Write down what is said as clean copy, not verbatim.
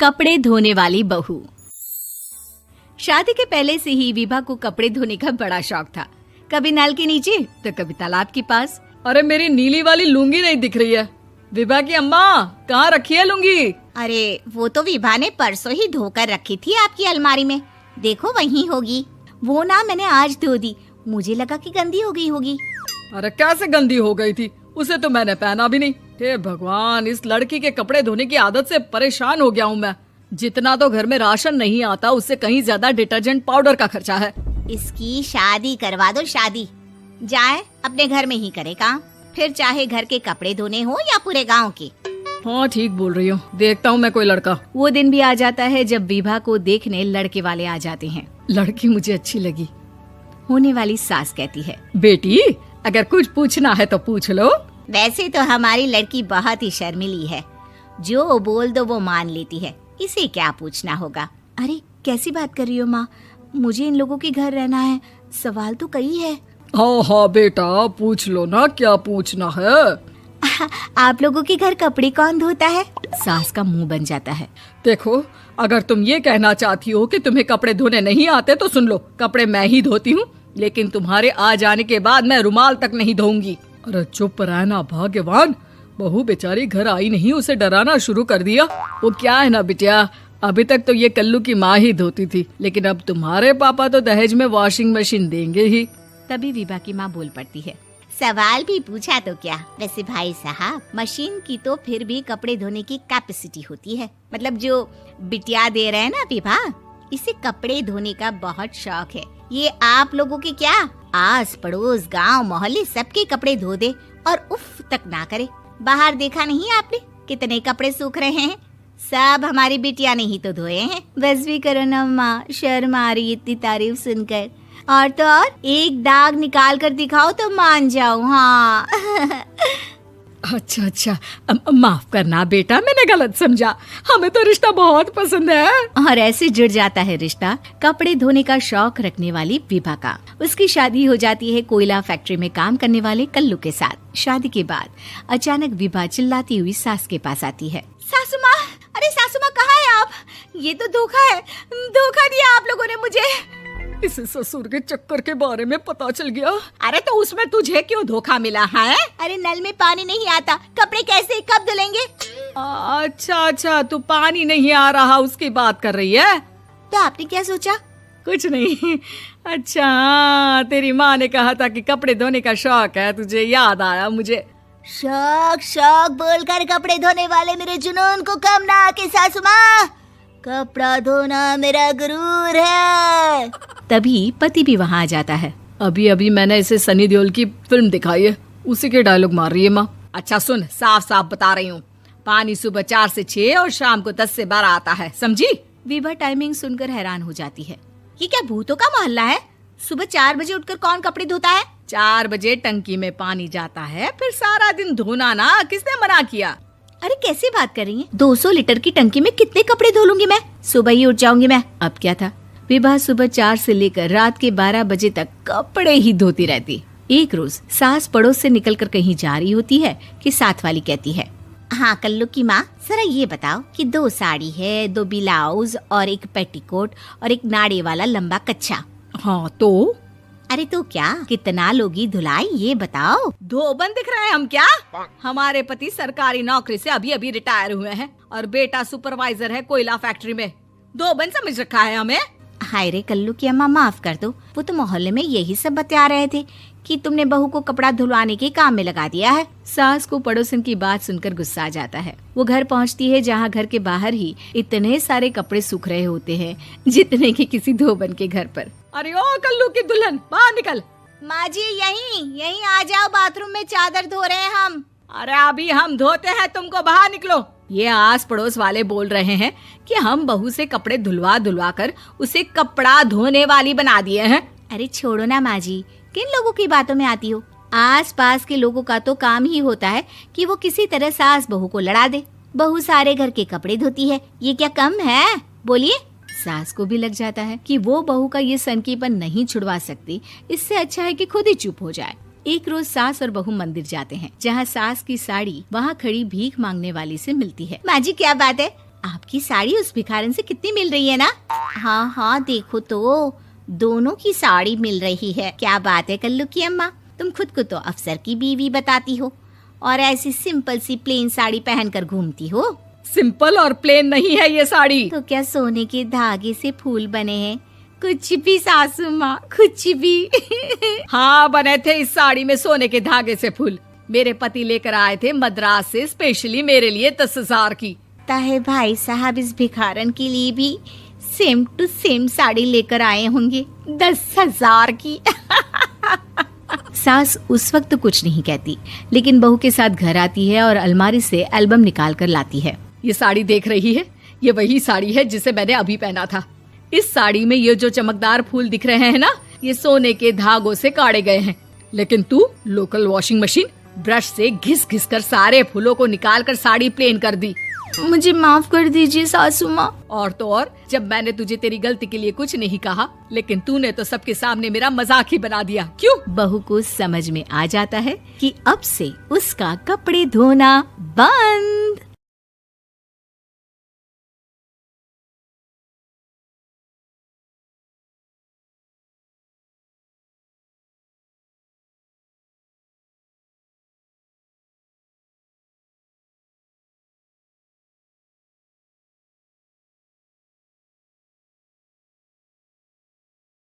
कपड़े धोने वाली बहू। शादी के पहले से ही विभा को कपड़े धोने का बड़ा शौक था। कभी नल के नीचे तो कभी तालाब के पास। अरे मेरी नीली वाली लुंगी नहीं दिख रही है। विभा की अम्मा, कहाँ रखी है लुंगी? अरे वो तो विभा ने परसों ही धोकर रखी थी आपकी अलमारी में, देखो वहीं होगी। वो ना मैंने आज धो दी, मुझे लगा कि गंदी हो गई होगी। अरे कैसे गंदी हो गई थी? उसे तो मैंने पहना भी नहीं। हे भगवान, इस लड़की के कपड़े धोने की आदत से परेशान हो गया हूँ मैं। जितना तो घर में राशन नहीं आता, उससे कहीं ज्यादा डिटर्जेंट पाउडर का खर्चा है। इसकी शादी करवा दो, शादी जाए अपने घर में ही करे काम, फिर चाहे घर के कपड़े धोने हो या पूरे गांव के। हाँ ठीक बोल रही हूँ, देखता हूँ मैं कोई लड़का। वो दिन भी आ जाता है जब विभा को देखने लड़के वाले आ जाते हैं। लड़की मुझे अच्छी लगी। होने वाली सास कहती है, बेटी अगर कुछ पूछना है तो पूछ लो। वैसे तो हमारी लड़की बहुत ही शर्मीली है, जो बोल दो वो मान लेती है, इसे क्या पूछना होगा। अरे कैसी बात कर रही हो माँ, मुझे इन लोगों के घर रहना है, सवाल तो कई है। हाँ हाँ बेटा, पूछ लो ना, क्या पूछना है। आप लोगों के घर कपड़े कौन धोता है? सास का मुंह बन जाता है। देखो, अगर तुम ये कहना चाहती हो कि तुम्हें कपड़े धोने नहीं आते तो सुन लो, कपड़े मैं ही धोती हूँ, लेकिन तुम्हारे आ जाने के बाद मैं रुमाल तक नहीं धोऊंगी। अरे चुप रहना भाग्यवान, बहू बेचारी घर आई नहीं, उसे डराना शुरू कर दिया। वो क्या है ना बिटिया, अभी तक तो ये कल्लू की माँ ही धोती थी, लेकिन अब तुम्हारे पापा तो दहेज में वॉशिंग मशीन देंगे ही। तभी विभा की माँ बोल पड़ती है, सवाल भी पूछा तो क्या। वैसे भाई साहब, मशीन की तो फिर भी कपड़े धोने की कैपेसिटी होती है। मतलब जो बिटिया दे रहे हैं ना विभा, इसे कपड़े धोने का बहुत शौक है। ये आप लोगों के क्या, आस पड़ोस गांव मोहल्ले सबके कपड़े धो दे और उफ तक ना करे। बाहर देखा नहीं आपने कितने कपड़े सूख रहे हैं? सब हमारी बिटिया ने ही तो धोए हैं। बस भी करो ना माँ, शर्म आ रही इतनी तारीफ सुनकर। और तो और एक दाग निकाल कर दिखाओ तो मान जाओ। हाँ अच्छा, माफ करना बेटा, मैंने गलत समझा। हमें तो रिश्ता बहुत पसंद है। और ऐसे जुड़ जाता है रिश्ता कपड़े धोने का शौक रखने वाली विभा का। उसकी शादी हो जाती है कोयला फैक्ट्री में काम करने वाले कल्लू के साथ। शादी के बाद अचानक विभा चिल्लाती हुई सास के पास आती है। सासू माँ, अरे सासू माँ कहाँ है आप? ये तो धोखा है, धोखा दिया आप लोगों ने मुझे। इसे ससुर के चक्कर के बारे में पता चल गया। अरे तो उसमें तुझे क्यों धोखा मिला है? अरे नल में पानी नहीं आता, कपड़े कैसे कब धुलेंगे? अच्छा, तू पानी नहीं आ रहा उसकी बात कर रही है। तो आपने क्या सोचा? कुछ नहीं। अच्छा, तेरी माँ ने कहा था कि कपड़े धोने का शौक है तुझे, याद आया मुझे। शौक बोलकर कपड़े धोने वाले मेरे जुनून को कम ना आके सासू माँ, कपड़ा धोना मेरा गुरूर है। तभी पति भी वहाँ आ जाता है। अभी मैंने इसे सनी देओल की फिल्म दिखाई है, उसी के डायलॉग मार रही है माँ। अच्छा सुन, साफ साफ बता रही हूँ, पानी सुबह 4 से 6 और शाम को 10 से 12 आता है, समझी? विभा टाइमिंग सुनकर हैरान हो जाती है। ये क्या भूतों का मोहल्ला है? सुबह 4 बजे उठकर कौन कपड़े धोता है? 4 बजे टंकी में पानी जाता है, फिर सारा दिन धोना ना, किसने मना किया? अरे कैसी बात कर रही हैं? 200 लीटर की टंकी में कितने कपड़े धो लूंगी मैं? सुबह ही उठ जाऊंगी मैं। अब क्या था, विभा सुबह 4 से लेकर रात के 12 बजे तक कपड़े ही धोती रहती। एक रोज सास पड़ोस से निकलकर कहीं जा रही होती है कि साथ वाली कहती है, हाँ कल्लू की माँ, जरा ये बताओ कि 2 साड़ी है, 2 ब्लाउज और एक पेटीकोट और एक नाड़े वाला लंबा कच्छा। हाँ तो? अरे तो क्या, कितना लोगी धुलाई ये बताओ। धोबन दिख रहे हैं हम क्या? हमारे पति सरकारी नौकरी से अभी रिटायर हुए हैं और बेटा सुपरवाइजर है कोयला फैक्ट्री में। धोबन समझ रखा है हमें? हाय रे कल्लू की अम्मा, माफ कर दो, वो तो मोहल्ले में यही सब बता रहे थे कि तुमने बहू को कपड़ा धुलवाने के काम में लगा दिया है। सास को पड़ोसन की बात सुनकर गुस्सा आ जाता है। वो घर पहुंचती है जहां घर के बाहर ही इतने सारे कपड़े सूख रहे होते हैं जितने कि किसी धोबन के घर पर। अरे ओ कल्लू की दुल्हन, बाहर निकल। माँ जी यहीं आ जाओ, बाथरूम में चादर धो रहे हैं हम। अरे अभी हम धोते हैं, तुमको बाहर निकलो। ये आस पड़ोस वाले बोल रहे हैं कि हम बहू से कपड़े धुलवा कर उसे कपड़ा धोने वाली बना दिए हैं। अरे छोड़ो ना माँ जी, किन लोगों की बातों में आती हो? आस पास के लोगों का तो काम ही होता है कि वो किसी तरह सास बहू को लड़ा दे। बहू सारे घर के कपड़े धोती है, ये क्या कम है? बोलिए। सास को भी लग जाता है कि वो बहू का ये सनकीपन नहीं छुड़वा सकती, इससे अच्छा है कि खुद ही चुप हो जाए। एक रोज सास और बहू मंदिर जाते हैं, जहाँ सास की साड़ी वहाँ खड़ी भीख मांगने वाली से मिलती है। माँ जी क्या बात है, आपकी साड़ी उस भिखारन से कितनी मिल रही है ना? हाँ हाँ देखो तो, दोनों की साड़ी मिल रही है। क्या बात है कल्लू की अम्मा, तुम खुद को तो अफसर की बीवी बताती हो और ऐसी सिंपल सी प्लेन साड़ी पहनकर घूमती हो। सिंपल और प्लेन नहीं है ये साड़ी। तो क्या सोने के धागे से फूल बने हैं? कुछ भी सासू माँ, कुछ भी। हाँ बने थे इस साड़ी में सोने के धागे से फूल। मेरे पति लेकर आए थे मद्रास से स्पेशली मेरे लिए 10,000 की। ताहे भाई साहब इस भिखारन के लिए भी सेम टू सेम साड़ी लेकर आए होंगे 10,000 की। सास उस वक्त तो कुछ नहीं कहती, लेकिन बहू के साथ घर आती है और अलमारी से एल्बम निकाल कर लाती है। ये साड़ी देख रही है, ये वही साड़ी है जिसे मैंने अभी पहना था। इस साड़ी में ये जो चमकदार फूल दिख रहे हैं ना, ये सोने के धागों से काढ़े गए हैं। लेकिन तू लोकल वॉशिंग मशीन ब्रश से घिस घिस कर सारे फूलों को निकाल कर साड़ी प्लेन कर दी। मुझे माफ कर दीजिए सासू माँ। और तो और, जब मैंने तुझे तेरी गलती के लिए कुछ नहीं कहा, लेकिन तूने तो सबके सामने मेरा मजाक ही बना दिया। क्यों? बहू को समझ में आ जाता है कि अब से उसका कपड़े धोना बंद।